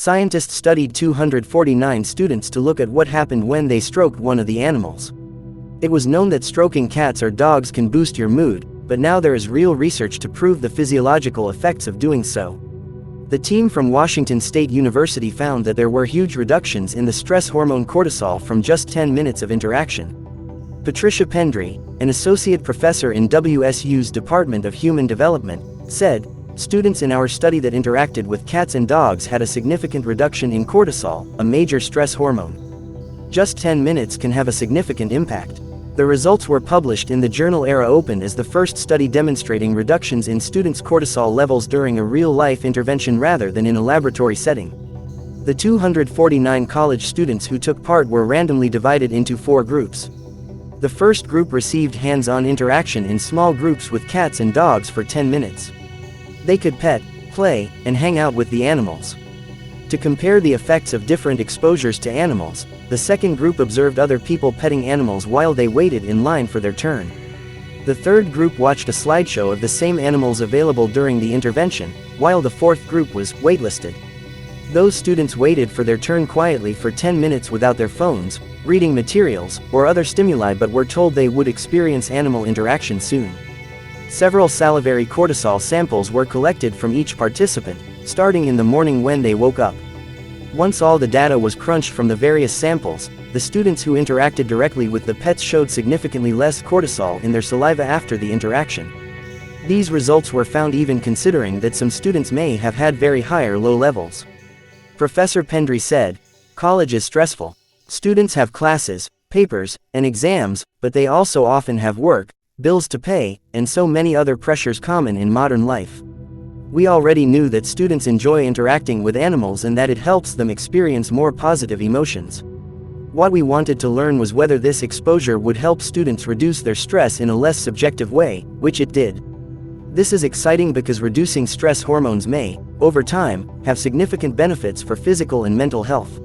Scientists studied 249 students to look at what happened when they stroked one of the animals. It was known that stroking cats or dogs can boost your mood, but now there is real research to prove the physiological effects of doing so. The team from Washington State University found that there were huge reductions in the stress hormone cortisol from just 10 minutes of interaction. Patricia Pendry, an associate professor in WSU's Department of Human Development, said, "Students in our study that interacted with cats and dogs had a significant reduction in cortisol, a major stress hormone. Just 10 minutes can have a significant impact." The results were published in the journal Era Open as the first study demonstrating reductions in students' cortisol levels during a real-life intervention rather than in a laboratory setting. The 249 college students who took part were randomly divided into 4 groups. The first group received hands-on interaction in small groups with cats and dogs for 10 minutes. They could pet, play, and hang out with the animals. To compare the effects of different exposures to animals, the second group observed other people petting animals while they waited in line for their turn. The third group watched a slideshow of the same animals available during the intervention, while the fourth group was waitlisted. Those students waited for their turn quietly for 10 minutes without their phones, reading materials, or other stimuli, but were told they would experience animal interaction soon. Several salivary cortisol samples were collected from each participant, starting in the morning when they woke up. Once all the data was crunched from the various samples, the students who interacted directly with the pets showed significantly less cortisol in their saliva after the interaction. These results were found even considering that some students may have had very high or low levels. Professor Pendry said, "College is stressful. Students have classes, papers, and exams, but they also often have work, bills to pay, and so many other pressures common in modern life. We already knew that students enjoy interacting with animals and that it helps them experience more positive emotions. What we wanted to learn was whether this exposure would help students reduce their stress in a less subjective way, which it did. This is exciting because reducing stress hormones may, over time, have significant benefits for physical and mental health."